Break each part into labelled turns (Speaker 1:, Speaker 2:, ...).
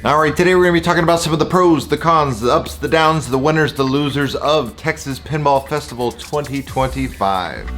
Speaker 1: Alright, today we're going to be talking about some of the pros, the cons, the ups, the downs, the winners, the losers of Texas Pinball Festival 2025.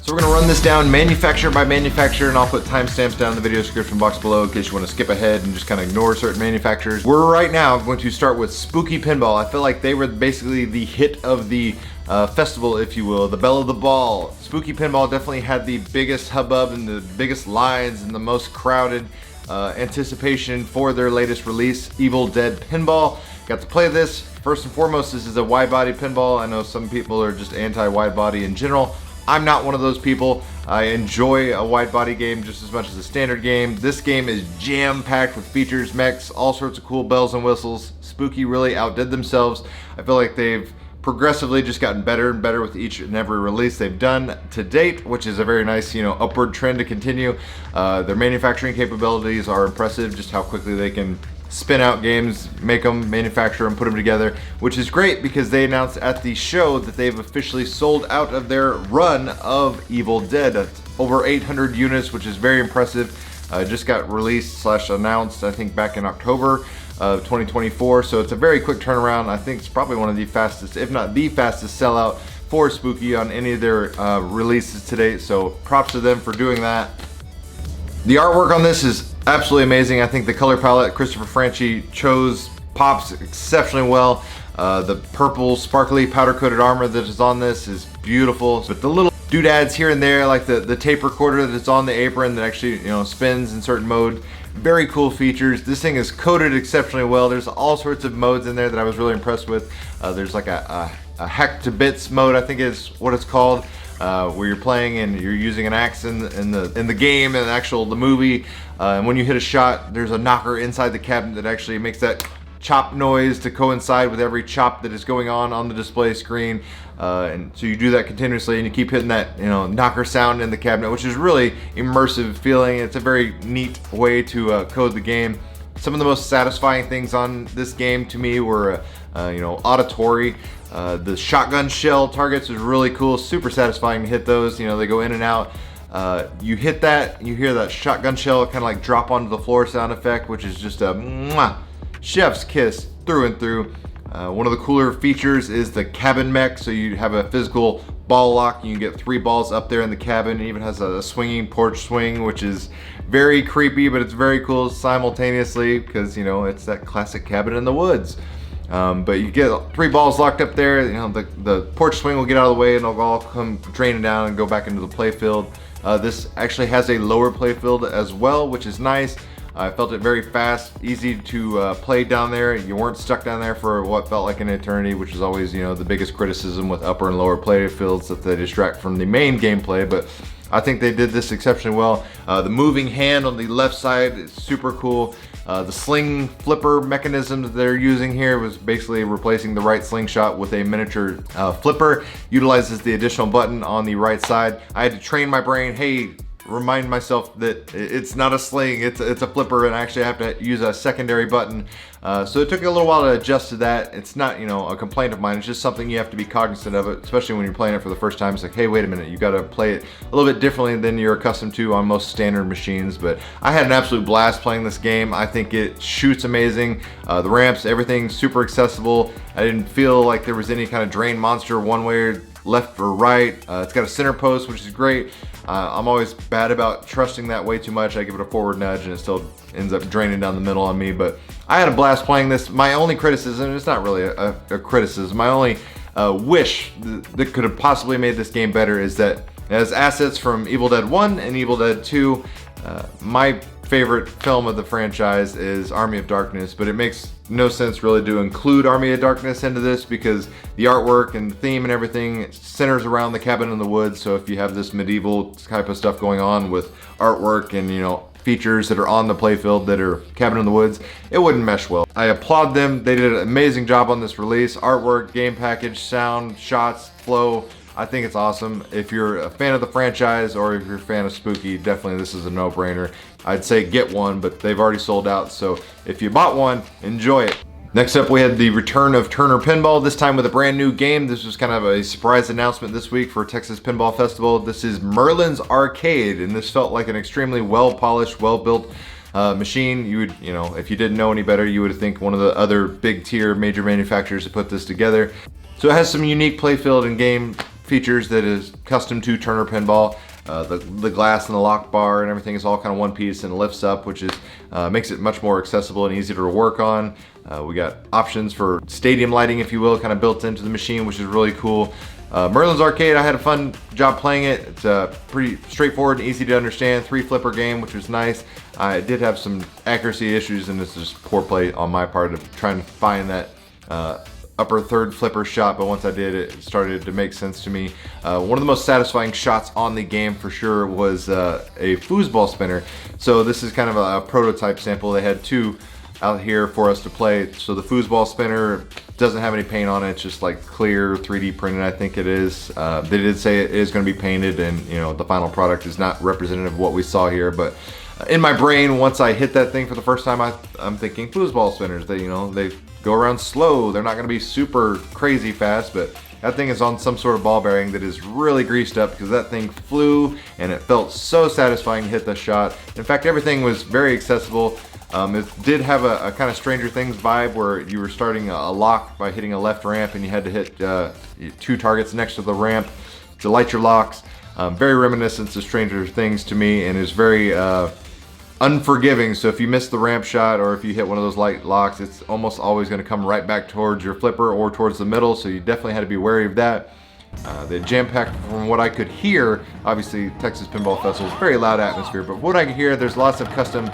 Speaker 1: So we're going to run this down manufacturer by manufacturer, and I'll put timestamps down in the video description box below in case you want to skip ahead and just kind of ignore certain manufacturers. We're right now going to start with Spooky Pinball. I feel like they were basically the hit of the festival, if you will, the belle of the ball. Spooky Pinball definitely had the biggest hubbub and the biggest lines and the most crowded anticipation for their latest release, Evil Dead Pinball. Got to play this. First and foremost, this is a wide body pinball. I know some people are just anti-wide body in general. I'm not one of those people. I enjoy a wide body game just as much as a standard game. This game is jam-packed with features, mechs, all sorts of cool bells and whistles. Spooky really outdid themselves. I feel like they've progressively just gotten better and better with each and every release they've done to date, which is a very nice, upward trend to continue. Their manufacturing capabilities are impressive, just how quickly they can spin out games, make them, manufacture them, put them together, which is great because they announced at the show that they've officially sold out of their run of Evil Dead. That's over 800 units, which is very impressive. Just got released / announced, I think, back in October of 2024, so it's a very quick turnaround. I think it's probably one of the fastest, if not the fastest sellout for Spooky on any of their releases to date, so props to them for doing that. The artwork on this is absolutely amazing. I think the color palette Christopher Franchi chose pops exceptionally well. The purple sparkly powder coated armor that is on this is beautiful, but the little doodads here and there, like the tape recorder that's on the apron that actually spins in certain mode, very cool features. This thing is coated exceptionally well. There's all sorts of modes in there that I was really impressed with. There's like a hack to bits mode, I think is what it's called, where you're playing and you're using an axe in the game and the movie, and when you hit a shot, there's a knocker inside the cabinet that actually makes that chop noise to coincide with every chop that is going on the display screen, and so you do that continuously and you keep hitting that knocker sound in the cabinet, which is really immersive feeling. It's a very neat way to code the game. Some of the most satisfying things on this game to me were auditory. The shotgun shell targets is really cool, super satisfying to hit those. They go in and out. You hit that, you hear that shotgun shell kind of like drop onto the floor sound effect, which is just a mwah, chef's kiss through and through. One of the cooler features is the cabin mech, so you have a physical ball lock. You can get 3 balls up there in the cabin. It even has a swinging porch swing, which is very creepy, but it's very cool simultaneously because it's that classic cabin in the woods. But you get 3 balls locked up there. The porch swing will get out of the way and they'll all come draining down and go back into the play field. This actually has a lower play field as well, which is nice. I felt it very fast, easy to play down there. You weren't stuck down there for what felt like an eternity, which is always, the biggest criticism with upper and lower play fields, that they distract from the main gameplay. But I think they did this exceptionally well. The moving hand on the left side is super cool. The sling flipper mechanism that they're using here was basically replacing the right slingshot with a miniature flipper. Utilizes the additional button on the right side. I had to train my brain, hey, remind myself that it's not a sling, it's a flipper, and I actually have to use a secondary button. So it took a little while to adjust to that. It's not, a complaint of mine. It's just something you have to be cognizant of, it, especially when you're playing it for the first time. It's like, hey, wait a minute, you got to play it a little bit differently than you're accustomed to on most standard machines. But I had an absolute blast playing this game. I think it shoots amazing. The ramps, everything super accessible. I didn't feel like there was any kind of drain monster one way or left or right. It's got a center post, which is great. I'm always bad about trusting that way too much. I give it a forward nudge and it still ends up draining down the middle on me. But I had a blast playing this. My only criticism, it's not really a criticism, my only wish that could have possibly made this game better is that it has assets from Evil Dead 1 and Evil Dead 2. My favorite film of the franchise is Army of Darkness, but it makes no sense really to include Army of Darkness into this because the artwork and the theme and everything centers around the Cabin in the Woods. So if you have this medieval type of stuff going on with artwork and, you know, features that are on the playfield that are Cabin in the Woods, it wouldn't mesh well. I applaud them. They did an amazing job on this release. Artwork, game package, sound, shots, flow. I think it's awesome. If you're a fan of the franchise or if you're a fan of Spooky, definitely this is a no-brainer. I'd say get one, but they've already sold out. So if you bought one, enjoy it. Next up, we had the return of Turner Pinball, this time with a brand new game. This was kind of a surprise announcement this week for Texas Pinball Festival. This is Merlin's Arcade, and this felt like an extremely well-polished, well-built machine. You would, you know, if you didn't know any better, you would think one of the other big tier major manufacturers to put this together. So it has some unique playfield and game features that is custom to Turner Pinball. The glass and the lock bar and everything is all kind of one piece and lifts up, which is makes it much more accessible and easier to work on. We got options for stadium lighting, if you will, kind of built into the machine, which is really cool. Merlin's Arcade, I had a fun job playing it. It's pretty straightforward and easy to understand. 3 flipper game, which was nice. I did have some accuracy issues, and this is poor play on my part of trying to find that upper third flipper shot, but once I did, it started to make sense to me. One of the most satisfying shots on the game for sure was a foosball spinner. So this is kind of a prototype sample. They had 2 out here for us to play. So the foosball spinner doesn't have any paint on it. It's just like clear 3D printed, I think it is. They did say it is going to be painted, and you know the final product is not representative of what we saw here, but in my brain, once I hit that thing for the first time, I'm thinking foosball spinners. They, you know, they go around slow. They're not going to be super crazy fast, but that thing is on some sort of ball bearing that is really greased up because that thing flew and it felt so satisfying to hit the shot. In fact, everything was very accessible. It did have a kind of Stranger Things vibe where you were starting a lock by hitting a left ramp and you had to hit 2 targets next to the ramp to light your locks. Very reminiscent of Stranger Things to me, and is very unforgiving. So if you miss the ramp shot or if you hit one of those light locks, it's almost always going to come right back towards your flipper or towards the middle, so you definitely had to be wary of that. They jam-packed, from what I could hear, obviously Texas Pinball Festival is a very loud atmosphere, but what I could hear, there's lots of custom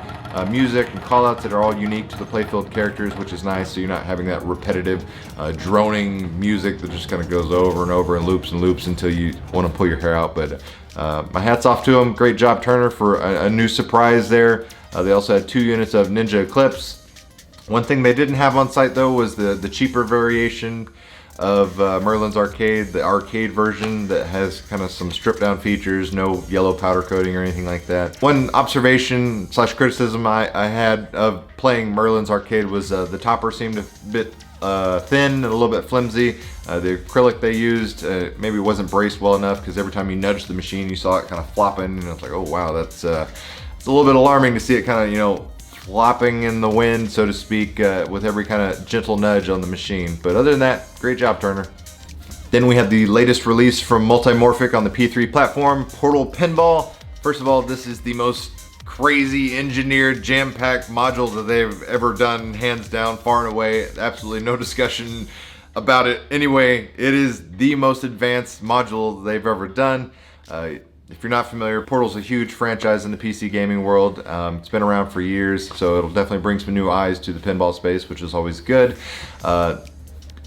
Speaker 1: music and callouts that are all unique to the playfield characters, which is nice, so you're not having that repetitive droning music that just kind of goes over and over and loops until you want to pull your hair out. But my hat's off to them. Great job, Turner, for a new surprise there. They also had 2 units of Ninja Eclipse. One thing they didn't have on site though was the cheaper variation of Merlin's Arcade, the arcade version that has kind of some stripped down features, no yellow powder coating or anything like that. One observation / criticism I had of playing Merlin's Arcade was the topper seemed a bit thin and a little bit flimsy. The acrylic they used maybe wasn't braced well enough because every time you nudged the machine you saw it kind of flopping, and it's like, oh wow, that's it's a little bit alarming to see it kind of, you know, flopping in the wind, so to speak, with every kind of gentle nudge on the machine. But other than that, great job, Turner. Then we had the latest release from Multimorphic on the P3 platform, Portal Pinball. First of all, this is the most crazy engineered jam-packed module that they've ever done, hands down, far and away. Absolutely no discussion about it. Anyway, it is the most advanced module they've ever done. If you're not familiar, Portal's a huge franchise in the PC gaming world. It's been around for years, so it'll definitely bring some new eyes to the pinball space, which is always good.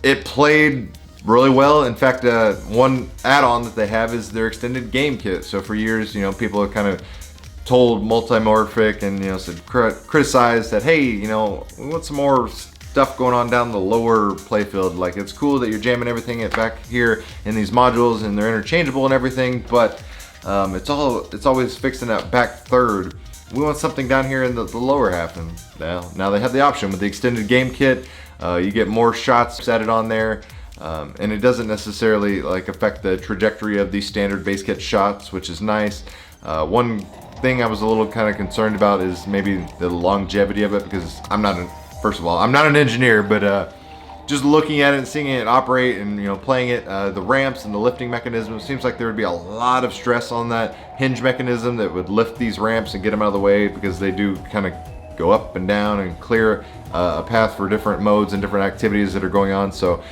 Speaker 1: It played really well. In fact, one add-on that they have is their extended game kit. So for years, you know, people have kind of told Multimorphic and, you know, said criticized that, hey, you know, we want some more stuff going on down the lower playfield. Like, it's cool that you're jamming everything back here in these modules and they're interchangeable and everything, but it's always fixed in that back third. We want something down here in the lower half, and now they have the option with the extended game kit. You get more shots added on there, and it doesn't necessarily like affect the trajectory of the standard base kit shots, which is nice. One thing I was a little kind of concerned about is maybe the longevity of it, because first of all, I'm not an engineer, but just looking at it and seeing it operate and, you know, playing it, the ramps and the lifting mechanism, it seems like there would be a lot of stress on that hinge mechanism that would lift these ramps and get them out of the way, because they do kind of go up and down and clear a path for different modes and different activities that are going on. So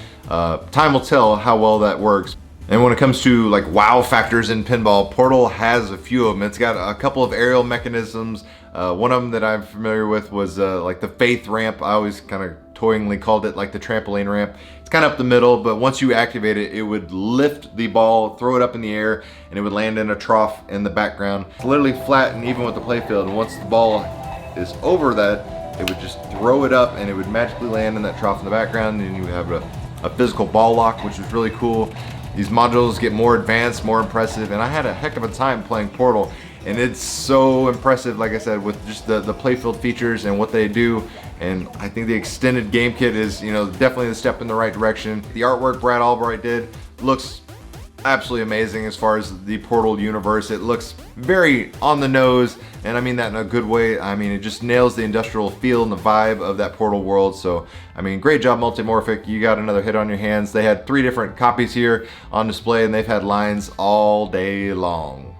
Speaker 1: time will tell how well that works. And when it comes to like wow factors in pinball, Portal has a few of them. It's got a couple of aerial mechanisms. One of them that I'm familiar with was like the Faith ramp. I always kind of toyingly called it like the trampoline ramp. It's kind of up the middle, but once you activate it, it would lift the ball, throw it up in the air, and it would land in a trough in the background. It's literally flat and even with the playfield, and once the ball is over that, it would just throw it up and it would magically land in that trough in the background, and you would have a physical ball lock, which was really cool. These modules get more advanced, more impressive, and I had a heck of a time playing Portal, and it's so impressive, like I said, with just the playfield features and what they do. And I think the extended game kit is, you know, definitely a step in the right direction. The artwork Brad Albright did looks absolutely amazing as far as the Portal universe. It looks very on the nose, and I mean that in a good way. I mean, it just nails the industrial feel and the vibe of that Portal world. So, I mean, great job, Multimorphic. You got another hit on your hands. They had 3 different copies here on display, and they've had lines all day long.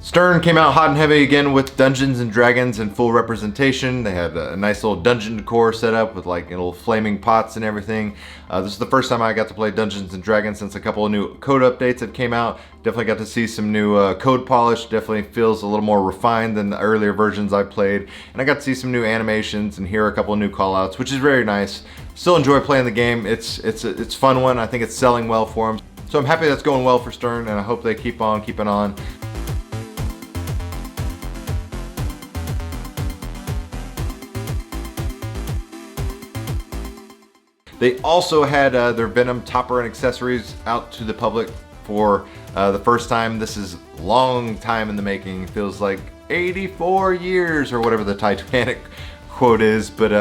Speaker 1: Stern came out hot and heavy again with Dungeons and Dragons in full representation. They had a nice little dungeon decor set up with like little flaming pots and everything. This is the first time I got to play Dungeons and Dragons since a couple of new code updates that came out. Definitely got to see some new code polish. Definitely feels a little more refined than the earlier versions I played. And I got to see some new animations and hear a couple of new callouts, which is very nice. Still enjoy playing the game. It's a fun one. I think it's selling well for them. So I'm happy that's going well for Stern, and I hope they keep on keeping on. They also had their Venom topper and accessories out to the public for the first time. This is a long time in the making. It feels like 84 years or whatever the Titanic quote is, but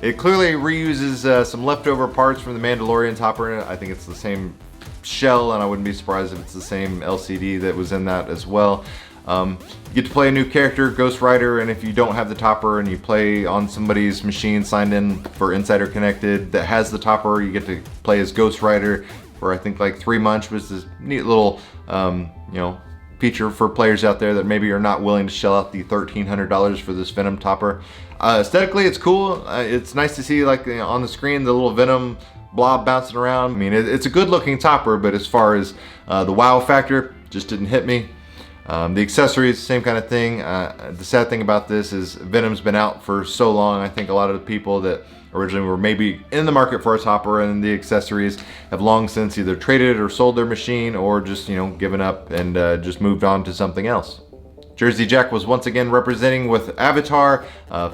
Speaker 1: it clearly reuses some leftover parts from the Mandalorian topper. I think it's the same shell, and I wouldn't be surprised if it's the same LCD that was in that as well. You get to play a new character, Ghost Rider, and if you don't have the topper and you play on somebody's machine signed in for Insider Connected that has the topper, you get to play as Ghost Rider for I think like 3 months, which is this neat little you know, feature for players out there that maybe are not willing to shell out the $1,300 for this Venom topper. Aesthetically, it's cool. It's nice to see, like, you know, on the screen the little Venom blob bouncing around. I mean, it's a good looking topper, but as far as the wow factor, just didn't hit me. The accessories, same kind of thing. The sad thing about this is Venom's been out for so long. I think a lot of the people that originally were maybe in the market for a topper and the accessories have long since either traded or sold their machine, or just, you know, given up and just moved on to something else. Jersey Jack was once again representing with Avatar.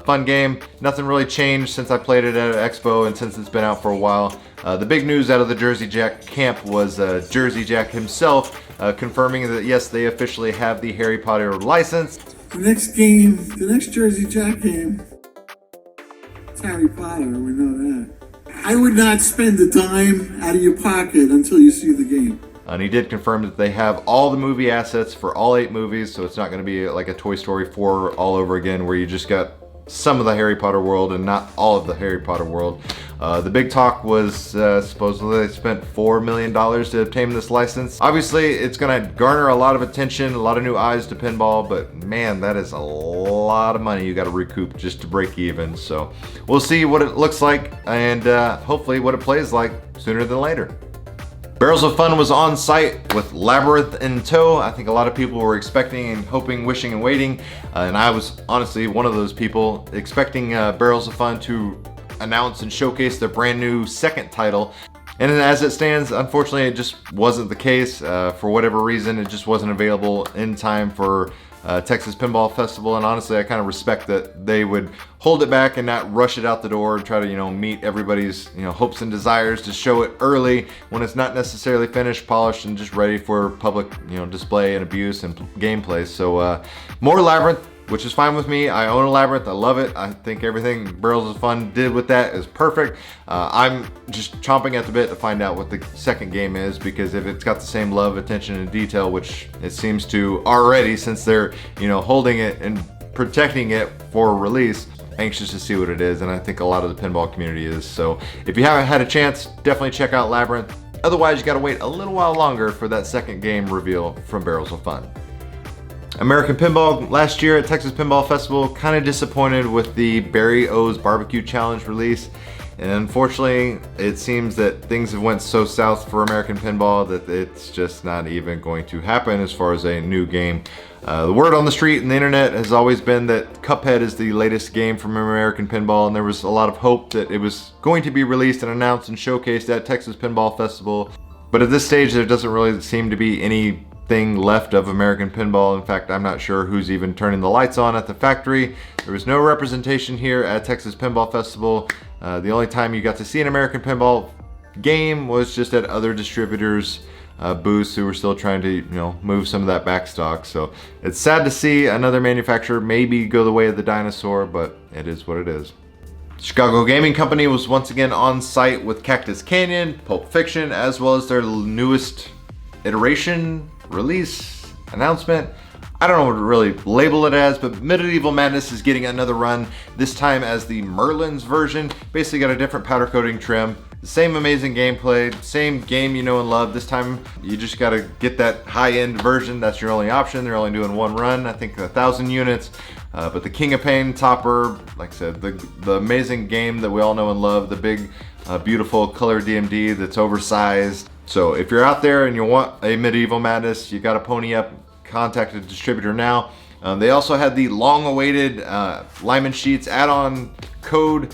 Speaker 1: Fun game. Nothing really changed since I played it at Expo and since it's been out for a while. The big news out of the Jersey Jack camp was Jersey Jack himself confirming that yes, they officially have the Harry Potter license.
Speaker 2: The next game, the next Jersey Jack game, it's Harry Potter, we know that. I would not spend a dime out of your pocket until you see the game.
Speaker 1: And he did confirm that they have all the movie assets for all 8 movies, so it's not going to be like a Toy Story 4 all over again where you just got some of the Harry Potter world and not all of the Harry Potter world. The big talk was supposedly they spent $4 million to obtain this license. Obviously, it's going to garner a lot of attention, a lot of new eyes to pinball, but man, that is a lot of money you got to recoup just to break even. So we'll see what it looks like and hopefully what it plays like sooner than later. Barrels of Fun was on site with Labyrinth in tow. I think a lot of people were expecting and hoping, wishing and waiting, and I was honestly one of those people expecting Barrels of Fun to announce and showcase their brand new second title. And as it stands, unfortunately, it just wasn't the case. For whatever reason, it just wasn't available in time for Texas Pinball Festival, and honestly I kind of respect that they would hold it back and not rush it out the door and try to, you know, meet everybody's, you know, hopes and desires to show it early when it's not necessarily finished, polished, and just ready for public, you know, display and abuse and gameplay. So more Labyrinth, which is fine with me. I own a Labyrinth, I love it. I think everything Barrels of Fun did with that is perfect. I'm just chomping at the bit to find out what the second game is, because if it's got the same love, attention, and detail, which it seems to already since they're, you know, holding it and protecting it for release, anxious to see what it is, and I think a lot of the pinball community is. So if you haven't had a chance, definitely check out Labyrinth. Otherwise, you gotta wait a little while longer for that second game reveal from Barrels of Fun. American Pinball last year at Texas Pinball Festival, kind of disappointed with the Barry O's Barbecue Challenge release. And unfortunately, it seems that things have went so south for American Pinball that it's just not even going to happen as far as a new game. The word on the street and the internet has always been that Cuphead is the latest game from American Pinball, and there was a lot of hope that it was going to be released and announced and showcased at Texas Pinball Festival. But at this stage, there doesn't really seem to be anything left of American Pinball. In fact, I'm not sure who's even turning the lights on at the factory. There was no representation here at Texas Pinball Festival. The only time you got to see an American Pinball game was just at other distributors' booths who were still trying to, move some of that back stock. So it's sad to see another manufacturer maybe go the way of the dinosaur, but it is what it is. Chicago Gaming Company was once again on site with Cactus Canyon, Pulp Fiction, as well as their newest iteration, release, announcement. I don't know what to really label it as, but Medieval Madness is getting another run, this time as the Merlin's version. Basically got a different powder coating trim, the same amazing gameplay, same game you know and love. This time you just gotta get that high-end version. That's your only option. They're only doing one run, I think 1,000 units. But the King of Pain topper, like I said, the amazing game that we all know and love, the big, beautiful color DMD that's oversized. So if you're out there and you want a Medieval Madness, you gotta pony up. Contact a distributor now. They also had the long-awaited Lyman Sheats add-on code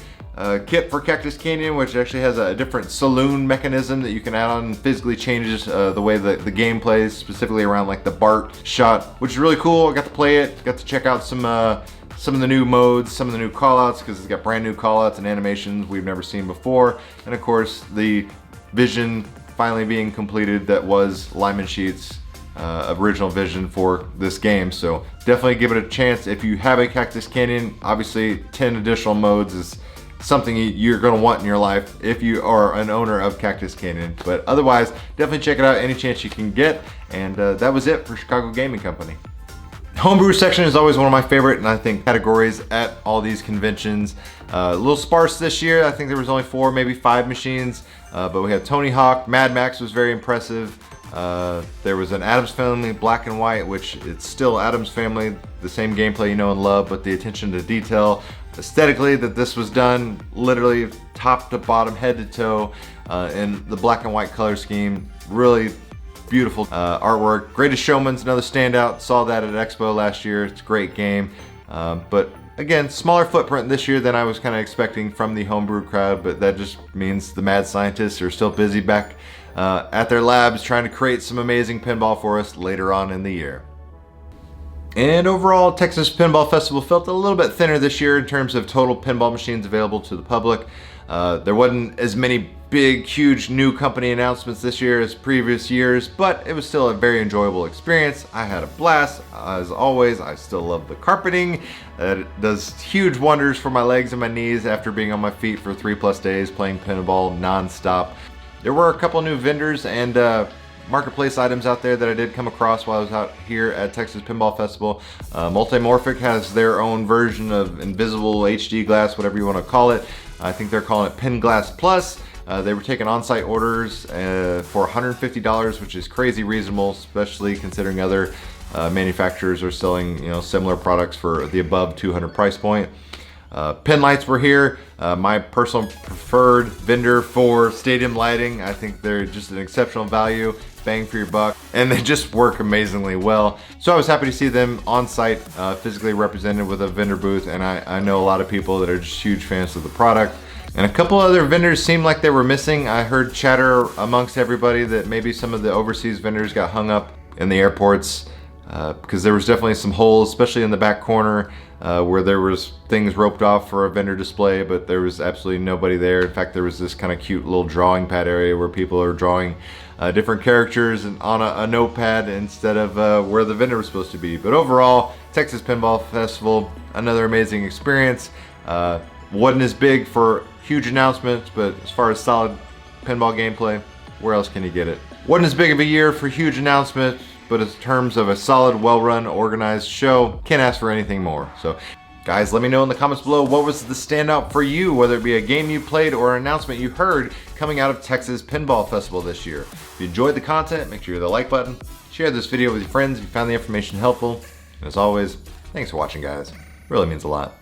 Speaker 1: kit for Cactus Canyon, which actually has a different saloon mechanism that you can add on and physically changes the way the game plays, specifically around like the Bart shot, which is really cool. I got to play it, got to check out some of the new modes, some of the new callouts, because it's got brand new callouts and animations we've never seen before, and of course the vision finally being completed that was Lyman Sheats' original vision for this game. So definitely give it a chance if you have a Cactus Canyon. Obviously 10 additional modes is something you're going to want in your life if you are an owner of Cactus Canyon, but otherwise definitely check it out any chance you can get. And that was it for Chicago Gaming Company. Homebrew section is always one of my favorite, and I think, categories at all these conventions. A little sparse this year. I think there was only 4, maybe 5 machines, but we had Tony Hawk. Mad Max was very impressive. There was an Addams Family black and white, which it's still Addams Family, the same gameplay you know and love, but the attention to detail aesthetically that this was done, literally top to bottom, head to toe, in the black and white color scheme. Really beautiful artwork. Greatest Showman's another standout. Saw that at Expo last year. It's a great game, but again, smaller footprint this year than I was kind of expecting from the homebrew crowd, but that just means the mad scientists are still busy back at their labs trying to create some amazing pinball for us later on in the year. And overall, Texas Pinball Festival felt a little bit thinner this year in terms of total pinball machines available to the public. There wasn't as many big, huge new company announcements this year as previous years, but it was still a very enjoyable experience. I had a blast. As always, I still love the carpeting. It does huge wonders for my legs and my knees after being on my feet for 3+ days playing pinball non-stop. There were a couple new vendors and marketplace items out there that I did come across while I was out here at Texas Pinball Festival. Multimorphic has their own version of invisible HD glass, whatever you want to call it. I think they're calling it Pin Glass Plus. They were taking on-site orders for $150, which is crazy reasonable, especially considering other manufacturers are selling similar products for the above $200 price point. Pin lights were here. My personal preferred vendor for stadium lighting. I think they're just an exceptional value, bang for your buck, and they just work amazingly well. So I was happy to see them on site, physically represented with a vendor booth, and I know a lot of people that are just huge fans of the product. And a couple other vendors seemed like they were missing. I heard chatter amongst everybody that maybe some of the overseas vendors got hung up in the airports because there was definitely some holes, especially in the back corner where there was things roped off for a vendor display, but there was absolutely nobody there. In fact, there was this kind of cute little drawing pad area where people are drawing different characters on a notepad instead of where the vendor was supposed to be. But overall, Texas Pinball Festival, another amazing experience. Wasn't as big for huge announcements, but as far as solid pinball gameplay, where else can you get it? Wasn't as big of a year for huge announcements, but in terms of a solid, well-run, organized show, can't ask for anything more. So guys, let me know in the comments below, what was the standout for you, whether it be a game you played or an announcement you heard coming out of Texas Pinball Festival this year. If you enjoyed the content, make sure you hit the like button, share this video with your friends if you found the information helpful, and as always, thanks for watching guys, it really means a lot.